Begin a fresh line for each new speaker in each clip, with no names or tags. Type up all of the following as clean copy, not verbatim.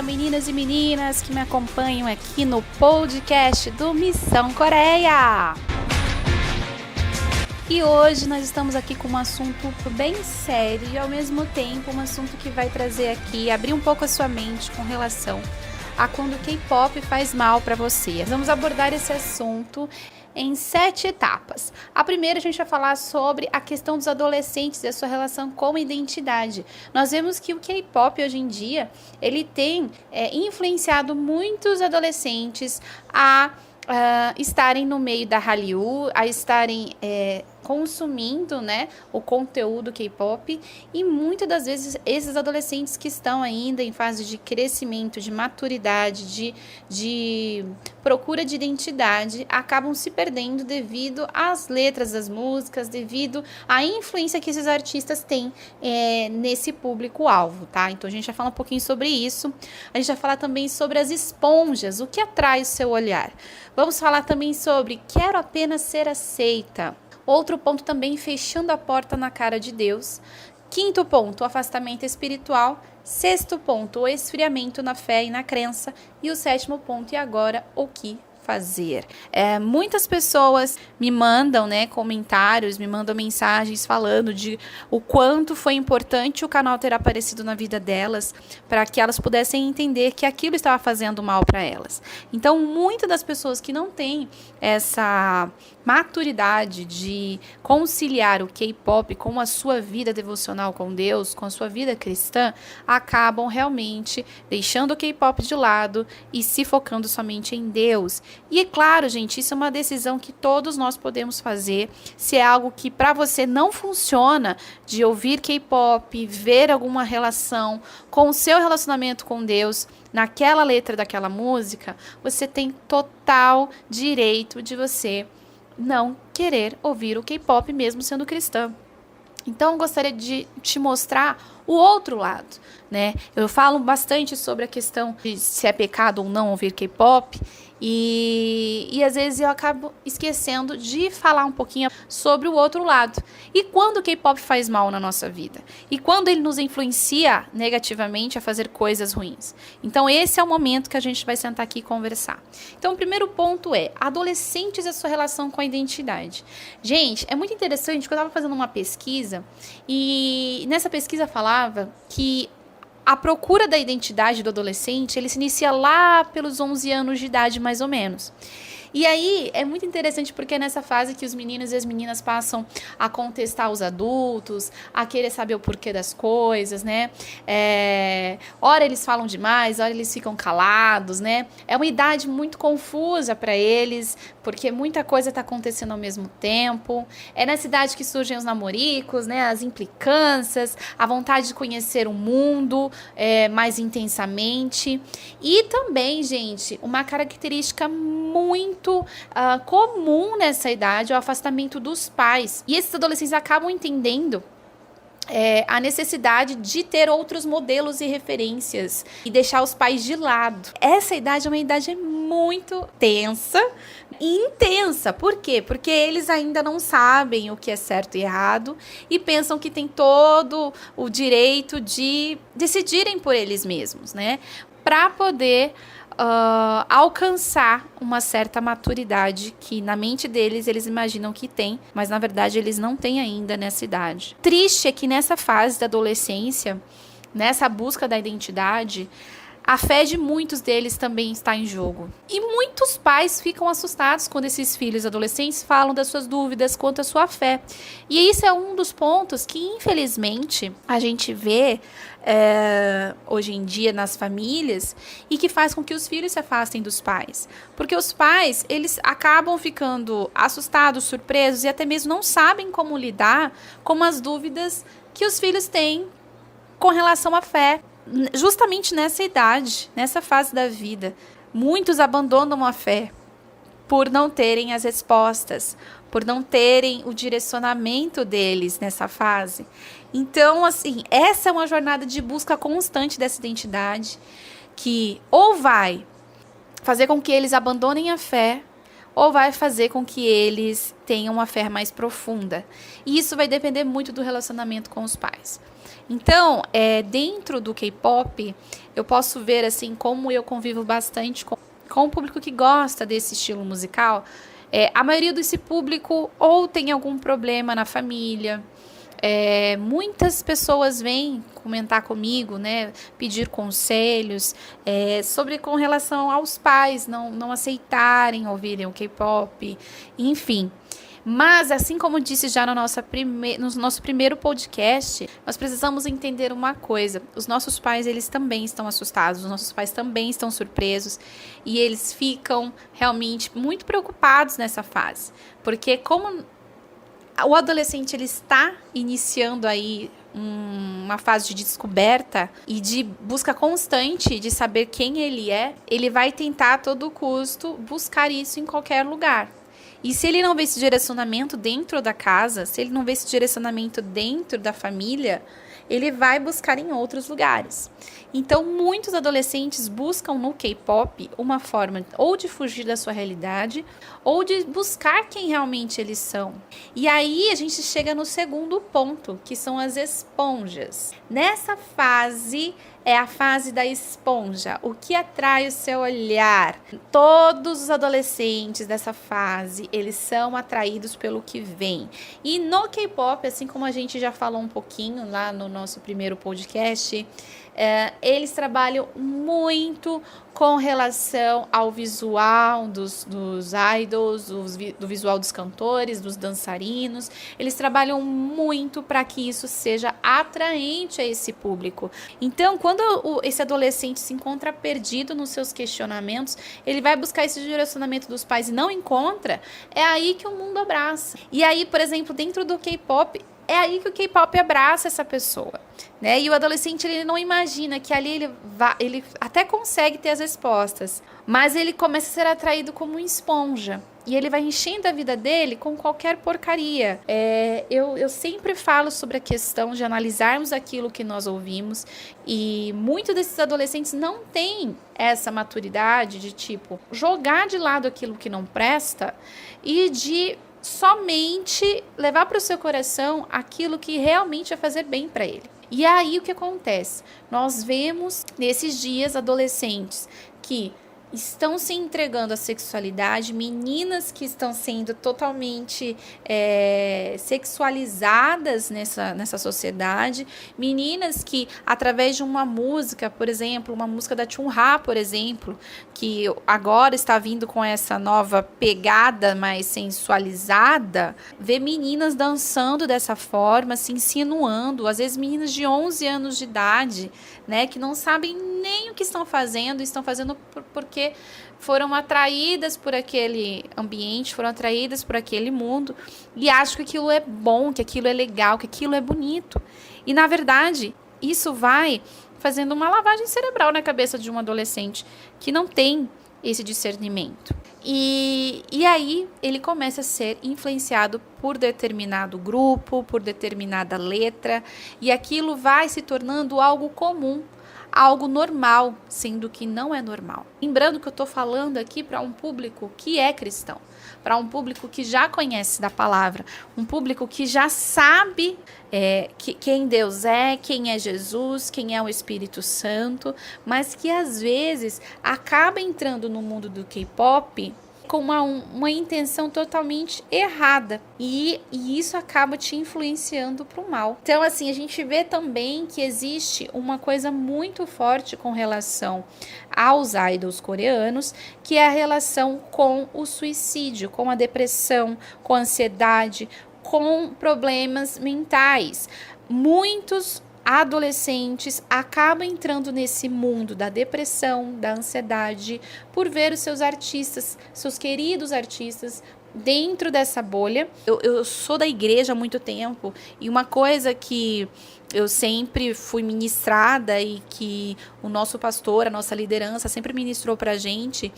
meninas e meninas que me acompanham aqui no podcast do Missão Coreia. E hoje nós estamos aqui com um assunto bem sério e ao mesmo tempo um assunto que vai trazer aqui, abrir um pouco a sua mente com relação a quando o K-pop faz mal para você. Vamos abordar esse assunto em 7 etapas. A primeira, a gente vai falar sobre a questão dos adolescentes e a sua relação com a identidade. Nós vemos que o K-pop hoje em dia, ele tem influenciado muitos adolescentes a estarem no meio da Hallyu, a estarem consumindo, né, o conteúdo K-pop, e muitas das vezes esses adolescentes que estão ainda em fase de crescimento, de maturidade, de procura de identidade, acabam se perdendo devido às letras das músicas, devido à influência que esses artistas têm nesse público-alvo, tá? Então a gente vai falar um pouquinho sobre isso, a gente vai falar também sobre as esponjas, o que atrai o seu olhar. Vamos falar também sobre quero apenas ser aceita. Outro ponto também, fechando a porta na cara de Deus. Quinto ponto, o afastamento espiritual. Sexto ponto, o esfriamento na fé e na crença. E o sétimo ponto, e agora, o que fazer? Muitas pessoas me mandam, né, comentários, me mandam mensagens falando de o quanto foi importante o canal ter aparecido na vida delas para que elas pudessem entender que aquilo estava fazendo mal para elas. Então, muitas das pessoas que não têm essa maturidade de conciliar o K-pop com a sua vida devocional com Deus, com a sua vida cristã, acabam realmente deixando o K-pop de lado e se focando somente em Deus. E é claro, gente, isso é uma decisão que todos nós podemos fazer. Se é algo que para você não funciona, de ouvir K-pop, ver alguma relação com o seu relacionamento com Deus, naquela letra daquela música, você tem total direito de você não querer ouvir o K-pop mesmo sendo cristã. Então, eu gostaria de te mostrar o outro lado, né? Eu falo bastante sobre a questão de se é pecado ou não ouvir K-pop e às vezes eu acabo esquecendo de falar um pouquinho sobre o outro lado. E quando o K-pop faz mal na nossa vida? E quando ele nos influencia negativamente a fazer coisas ruins? Então, esse é o momento que a gente vai sentar aqui e conversar. Então, o primeiro ponto é adolescentes e a sua relação com a identidade. Gente, é muito interessante que eu estava fazendo uma pesquisa e nessa pesquisa falava que a procura da identidade do adolescente, ele se inicia lá pelos 11 anos de idade, mais ou menos. E aí, é muito interessante porque é nessa fase que os meninos e as meninas passam a contestar os adultos, a querer saber o porquê das coisas, né? Ora eles falam demais, ora eles ficam calados, né? É uma idade muito confusa para eles, porque muita coisa está acontecendo ao mesmo tempo. É nessa idade que surgem os namoricos, né? As implicâncias, a vontade de conhecer o mundo mais intensamente. E também, gente, uma característica muito comum nessa idade é o afastamento dos pais. E esses adolescentes acabam entendendo a necessidade de ter outros modelos e referências e deixar os pais de lado. Essa idade é uma idade muito tensa e intensa. Por quê? Porque eles ainda não sabem o que é certo e errado e pensam que tem todo o direito de decidirem por eles mesmos, né? Para poder alcançar uma certa maturidade que na mente deles eles imaginam que tem, mas na verdade eles não têm ainda nessa idade. Triste é que nessa fase da adolescência, nessa busca da identidade, a fé de muitos deles também está em jogo. E muitos pais ficam assustados quando esses filhos adolescentes falam das suas dúvidas quanto à sua fé. E isso é um dos pontos que, infelizmente, a gente vê hoje em dia nas famílias e que faz com que os filhos se afastem dos pais. Porque os pais, eles acabam ficando assustados, surpresos e até mesmo não sabem como lidar com as dúvidas que os filhos têm com relação à fé. Justamente nessa idade, nessa fase da vida, muitos abandonam a fé por não terem as respostas, por não terem o direcionamento deles nessa fase. Então, assim, essa é uma jornada de busca constante dessa identidade que ou vai fazer com que eles abandonem a fé, ou vai fazer com que eles tenham uma fé mais profunda. E isso vai depender muito do relacionamento com os pais. Então, dentro do K-pop, eu posso ver assim como eu convivo bastante com o público que gosta desse estilo musical. A maioria desse público ou tem algum problema na família. Muitas pessoas vêm comentar comigo, né, pedir conselhos sobre com relação aos pais não aceitarem ouvirem o K-pop, enfim. Mas, assim como disse já no nosso primeiro podcast, nós precisamos entender uma coisa. Os nossos pais, eles também estão assustados, os nossos pais também estão surpresos e eles ficam realmente muito preocupados nessa fase. Porque como o adolescente ele está iniciando aí uma fase de descoberta e de busca constante de saber quem ele vai tentar a todo custo buscar isso em qualquer lugar. E se ele não vê esse direcionamento dentro da casa, se ele não vê esse direcionamento dentro da família, ele vai buscar em outros lugares. Então, muitos adolescentes buscam no K-pop uma forma ou de fugir da sua realidade ou de buscar quem realmente eles são. E aí a gente chega no segundo ponto, que são as esponjas. Nessa fase é a fase da esponja, o que atrai o seu olhar. Todos os adolescentes dessa fase, eles são atraídos pelo que vem. E no K-pop, assim como a gente já falou um pouquinho lá no nosso primeiro podcast, eles trabalham muito com relação ao visual dos idols, do visual dos cantores, dos dançarinos. Eles trabalham muito para que isso seja atraente a esse público. Então, quando esse adolescente se encontra perdido nos seus questionamentos, ele vai buscar esse direcionamento dos pais e não encontra, é aí que o mundo abraça. E aí, por exemplo, dentro do K-pop, é aí que o K-pop abraça essa pessoa, né? E o adolescente ele não imagina que ali ele até consegue ter as respostas, mas ele começa a ser atraído como uma esponja. E ele vai enchendo a vida dele com qualquer porcaria. Eu sempre falo sobre a questão de analisarmos aquilo que nós ouvimos. E muitos desses adolescentes não têm essa maturidade de, tipo, jogar de lado aquilo que não presta e de somente levar para o seu coração aquilo que realmente vai fazer bem para ele. E aí o que acontece? Nós vemos nesses dias adolescentes que estão se entregando à sexualidade, meninas que estão sendo totalmente sexualizadas nessa sociedade, meninas que, através de uma música, por exemplo, uma música da Chunha, por exemplo, que agora está vindo com essa nova pegada mais sensualizada, vê meninas dançando dessa forma, se insinuando, às vezes meninas de 11 anos de idade, né, que não sabem nem o que estão fazendo porque foram atraídas por aquele ambiente, foram atraídas por aquele mundo e acham que aquilo é bom, que aquilo é legal, que aquilo é bonito. E, na verdade, isso vai fazendo uma lavagem cerebral na cabeça de um adolescente que não tem esse discernimento. E aí ele começa a ser influenciado por determinado grupo, por determinada letra, e aquilo vai se tornando algo comum, algo normal, sendo que não é normal. Lembrando que eu estou falando aqui para um público que é cristão, para um público que já conhece da palavra, um público que já sabe quem Deus é, quem é Jesus, quem é o Espírito Santo, mas que às vezes acaba entrando no mundo do K-pop com uma intenção totalmente errada e isso acaba te influenciando para o mal. Então, assim, a gente vê também que existe uma coisa muito forte com relação aos idols coreanos, que é a relação com o suicídio, com a depressão, com a ansiedade, com problemas mentais. Muitos adolescentes acabam entrando nesse mundo da depressão, da ansiedade, por ver os seus artistas, seus queridos artistas, dentro dessa bolha. Eu sou da igreja há muito tempo e uma coisa que eu sempre fui ministrada e que o nosso pastor, a nossa liderança sempre ministrou pra gente,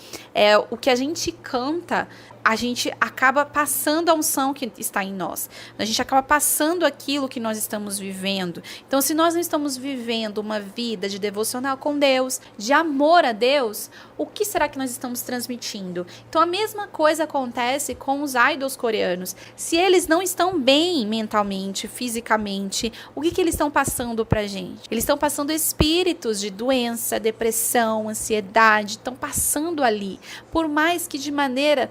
o que a gente canta, a gente acaba passando a unção que está em nós. A gente acaba passando aquilo que nós estamos vivendo. Então, se nós não estamos vivendo uma vida de devocional com Deus, de amor a Deus, o que será que nós estamos transmitindo? Então, a mesma coisa acontece com os idols coreanos. Se eles não estão bem mentalmente, fisicamente, o que eles estão passando pra gente? Eles estão passando espíritos de doença, depressão, ansiedade, estão passando ali. Por mais que de maneira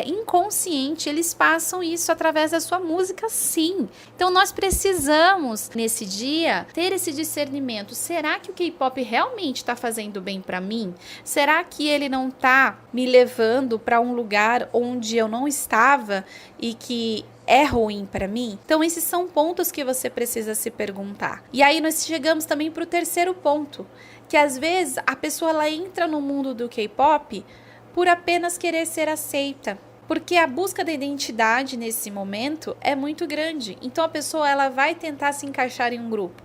inconsciente, eles passam isso através da sua música, sim. Então nós precisamos, nesse dia, ter esse discernimento. Será que o K-pop realmente está fazendo bem para mim? Será que ele não está me levando para um lugar onde eu não estava e que é ruim para mim? Então esses são pontos que você precisa se perguntar. E aí nós chegamos também para o terceiro ponto, que às vezes a pessoa ela entra no mundo do K-pop por apenas querer ser aceita, porque a busca da identidade nesse momento é muito grande. Então a pessoa ela vai tentar se encaixar em um grupo,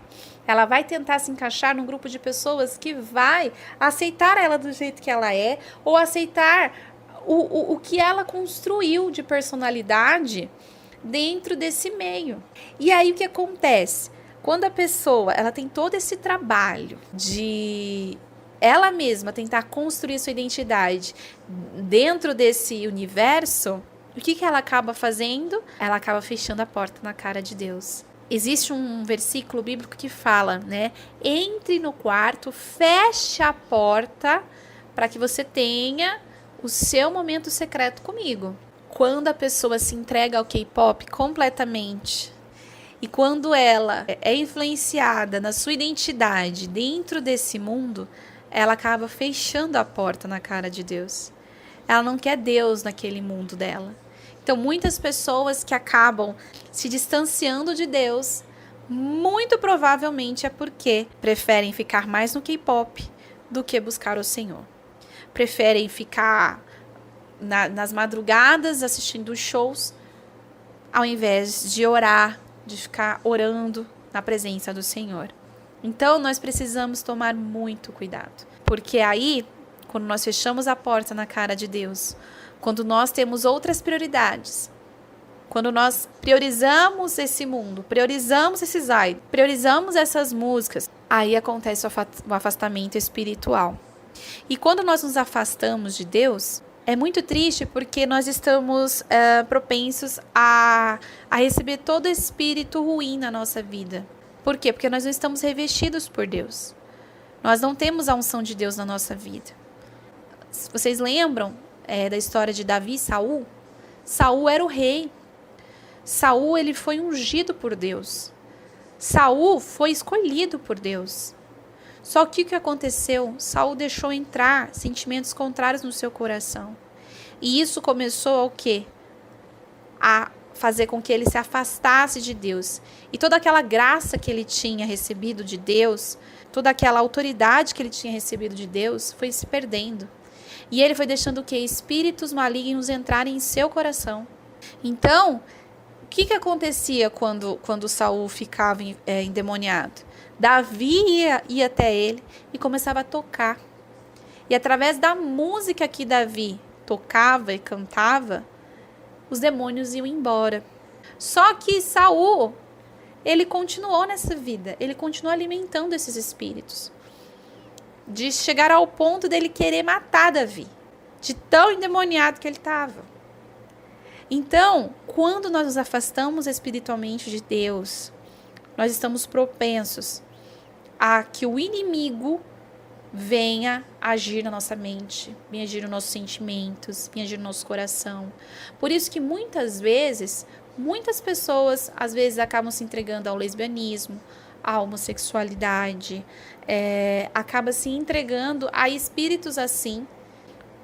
ela vai tentar se encaixar num grupo de pessoas que vai aceitar ela do jeito que ela é, ou aceitar o que ela construiu de personalidade dentro desse meio. E aí o que acontece? Quando a pessoa ela tem todo esse trabalho de ela mesma tentar construir sua identidade dentro desse universo, o que ela acaba fazendo? Ela acaba fechando a porta na cara de Deus. Existe um versículo bíblico que fala, né? Entre no quarto, feche a porta para que você tenha o seu momento secreto comigo. Quando a pessoa se entrega ao K-pop completamente, e quando ela é influenciada na sua identidade dentro desse mundo, ela acaba fechando a porta na cara de Deus. Ela não quer Deus naquele mundo dela. Então, muitas pessoas que acabam se distanciando de Deus, muito provavelmente é porque preferem ficar mais no K-pop do que buscar o Senhor. Preferem ficar nas madrugadas assistindo shows, ao invés de orar, de ficar orando na presença do Senhor. Então, nós precisamos tomar muito cuidado, porque aí, quando nós fechamos a porta na cara de Deus, quando nós temos outras prioridades, quando nós priorizamos esse mundo, priorizamos esses idols, priorizamos essas músicas, aí acontece o afastamento espiritual. E quando nós nos afastamos de Deus, é muito triste porque nós estamos propensos a receber todo espírito ruim na nossa vida. Por quê? Porque nós não estamos revestidos por Deus. Nós não temos a unção de Deus na nossa vida. Vocês lembram da história de Davi e Saul? Saul era o rei. Saul ele foi ungido por Deus. Saul foi escolhido por Deus. Só que o que aconteceu? Saul deixou entrar sentimentos contrários no seu coração. E isso começou a quê? A fazer com que ele se afastasse de Deus. E toda aquela graça que ele tinha recebido de Deus, toda aquela autoridade que ele tinha recebido de Deus, foi se perdendo. E ele foi deixando o quê? Espíritos malignos entrarem em seu coração. Então, o que acontecia quando Saul ficava endemoniado? Davi ia até ele e começava a tocar. E através da música que Davi tocava e cantava, os demônios iam embora. Só que Saul, ele continuou nessa vida, ele continuou alimentando esses espíritos, de chegar ao ponto dele querer matar Davi, de tão endemoniado que ele estava. Então, quando nós nos afastamos espiritualmente de Deus, nós estamos propensos a que o inimigo venha agir na nossa mente, venha agir nos nossos sentimentos, venha agir no nosso coração. Por isso que muitas vezes, muitas pessoas às vezes acabam se entregando ao lesbianismo, à homossexualidade, acaba se entregando a espíritos assim,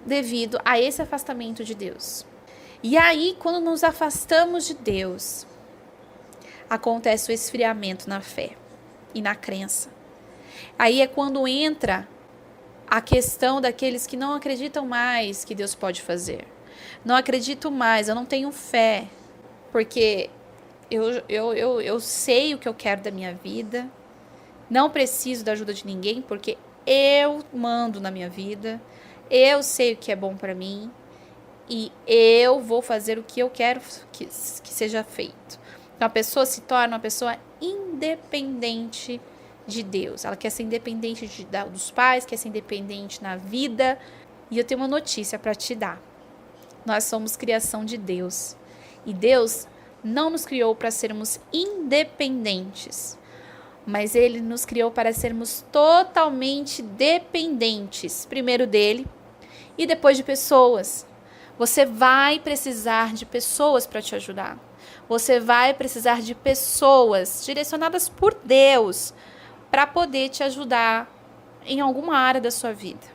devido a esse afastamento de Deus. E aí, quando nos afastamos de Deus, acontece o esfriamento na fé e na crença. Aí é quando entra a questão daqueles que não acreditam mais que Deus pode fazer. Não acredito mais, eu não tenho fé, porque Eu sei o que eu quero da minha vida. Não preciso da ajuda de ninguém, porque eu mando na minha vida. Eu sei o que é bom para mim. E eu vou fazer o que eu quero que seja feito. Então, a pessoa se torna uma pessoa independente de Deus. Ela quer ser independente dos pais, quer ser independente na vida. E eu tenho uma notícia para te dar. Nós somos criação de Deus. E Deus não nos criou para sermos independentes, mas Ele nos criou para sermos totalmente dependentes. Primeiro dele e depois de pessoas. Você vai precisar de pessoas para te ajudar. Você vai precisar de pessoas direcionadas por Deus para poder te ajudar em alguma área da sua vida.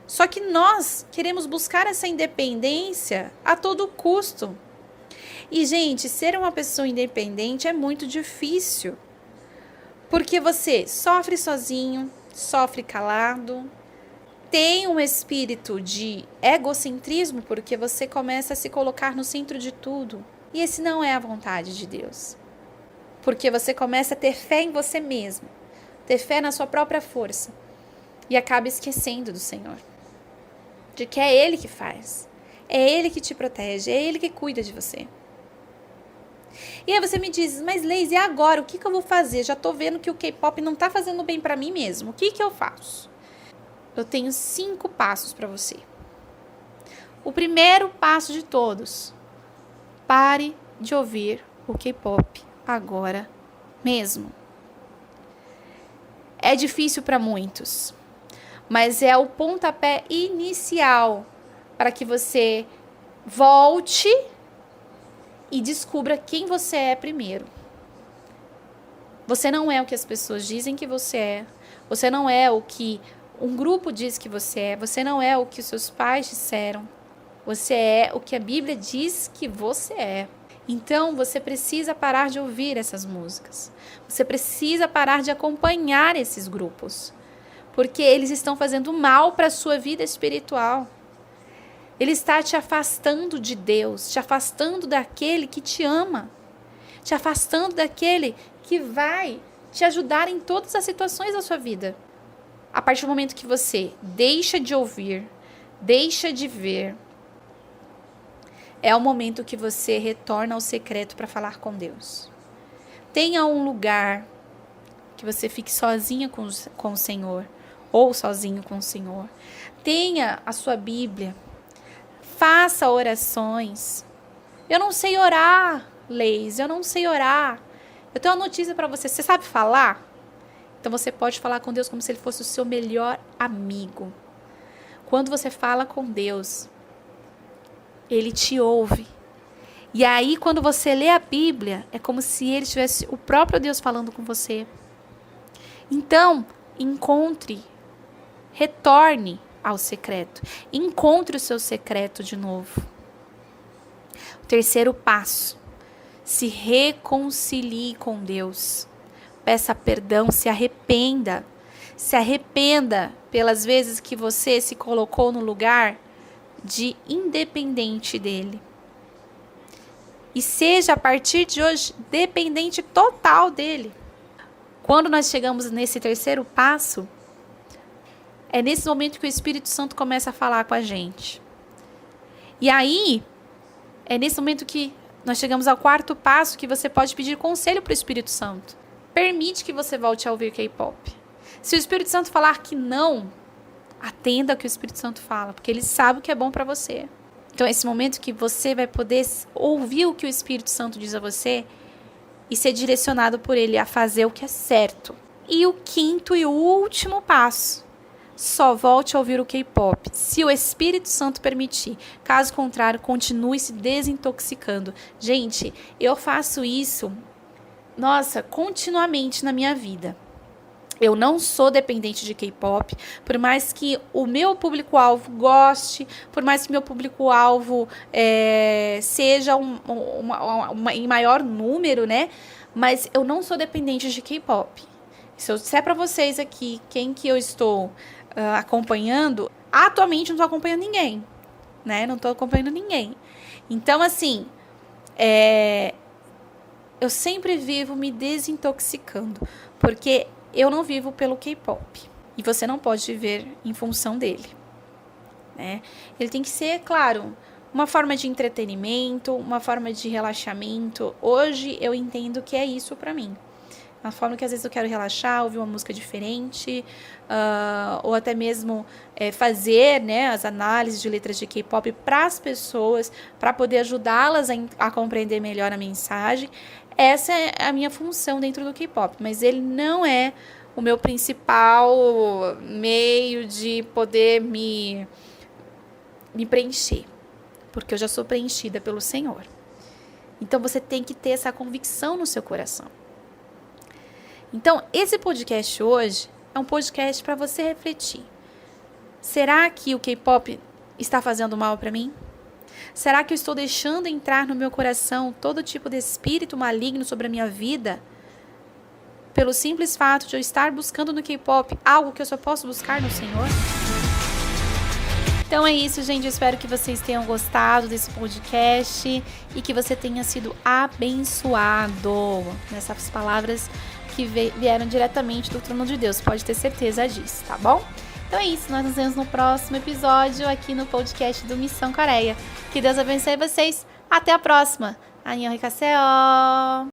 Só que nós queremos buscar essa independência a todo custo. E, gente, ser uma pessoa independente é muito difícil. Porque você sofre sozinho, sofre calado, tem um espírito de egocentrismo, porque você começa a se colocar no centro de tudo. E esse não é a vontade de Deus. Porque você começa a ter fé em você mesmo, ter fé na sua própria força. E acaba esquecendo do Senhor. De que é Ele que faz. É Ele que te protege, é Ele que cuida de você. E aí você me diz, mas Leise, e agora? O que eu vou fazer? Já tô vendo que o K-pop não tá fazendo bem pra mim mesmo. O que eu faço? Eu tenho 5 passos para você. O primeiro passo de todos. Pare de ouvir o K-pop agora mesmo. É difícil para muitos, mas é o pontapé inicial para que você volte e descubra quem você é primeiro. Você não é o que as pessoas dizem que você é. Você não é o que um grupo diz que você é. Você não é o que os seus pais disseram. Você é o que a Bíblia diz que você é. Então, você precisa parar de ouvir essas músicas. Você precisa parar de acompanhar esses grupos. Porque eles estão fazendo mal para a sua vida espiritual. Ele está te afastando de Deus, te afastando daquele que te ama, te afastando daquele que vai te ajudar em todas as situações da sua vida. A partir do momento que você deixa de ouvir, deixa de ver, é o momento que você retorna ao secreto para falar com Deus. Tenha um lugar que você fique sozinha com o Senhor, ou sozinho com o Senhor. Tenha a sua Bíblia. Faça orações. Eu não sei orar, Leise, eu não sei orar. Eu tenho uma notícia para você. Você sabe falar? Então você pode falar com Deus como se Ele fosse o seu melhor amigo. Quando você fala com Deus, Ele te ouve. E aí, quando você lê a Bíblia, é como se Ele tivesse o próprio Deus falando com você. Então, retorne ao secreto. Encontre o seu secreto de novo. O terceiro passo. Se reconcilie com Deus. Peça perdão, se arrependa. Se arrependa pelas vezes que você se colocou no lugar de independente dele. E seja a partir de hoje dependente total dele. Quando nós chegamos nesse terceiro passo, é nesse momento que o Espírito Santo começa a falar com a gente. E aí, é nesse momento que nós chegamos ao quarto passo, que você pode pedir conselho para o Espírito Santo. Permite que você volte a ouvir K-pop. Se o Espírito Santo falar que não, atenda ao que o Espírito Santo fala, porque ele sabe o que é bom para você. Então, é esse momento que você vai poder ouvir o que o Espírito Santo diz a você e ser direcionado por ele a fazer o que é certo. E o quinto e o último passo. Só volte a ouvir o K-pop, se o Espírito Santo permitir. Caso contrário, continue se desintoxicando. Gente, eu faço isso, continuamente na minha vida. Eu não sou dependente de K-pop, por mais que o meu público-alvo goste, por mais que meu público-alvo seja em maior número, né? Mas eu não sou dependente de K-pop. Se eu disser para vocês aqui quem que eu estou acompanhando, atualmente não estou acompanhando ninguém, né? Não estou acompanhando ninguém. Então, assim, eu sempre vivo me desintoxicando, porque eu não vivo pelo K-pop. E você não pode viver em função dele, né? Ele tem que ser, claro, uma forma de entretenimento, uma forma de relaxamento. Hoje eu entendo que é isso pra mim. Uma forma que às vezes eu quero relaxar, ouvir uma música diferente, ou até mesmo fazer, né, as análises de letras de K-pop para as pessoas, para poder ajudá-las a compreender melhor a mensagem. Essa é a minha função dentro do K-pop, mas ele não é o meu principal meio de poder me preencher, porque eu já sou preenchida pelo Senhor. Então você tem que ter essa convicção no seu coração. Então, esse podcast hoje é um podcast para você refletir. Será que o K-pop está fazendo mal para mim? Será que eu estou deixando entrar no meu coração todo tipo de espírito maligno sobre a minha vida? Pelo simples fato de eu estar buscando no K-pop algo que eu só posso buscar no Senhor? Então é isso, gente. Eu espero que vocês tenham gostado desse podcast e que você tenha sido abençoado nessas palavras que vieram diretamente do trono de Deus. Pode ter certeza disso, tá bom? Então é isso. Nós nos vemos no próximo episódio aqui no podcast do Missão Coreia. Que Deus abençoe vocês. Até a próxima. Annyeong haseyo.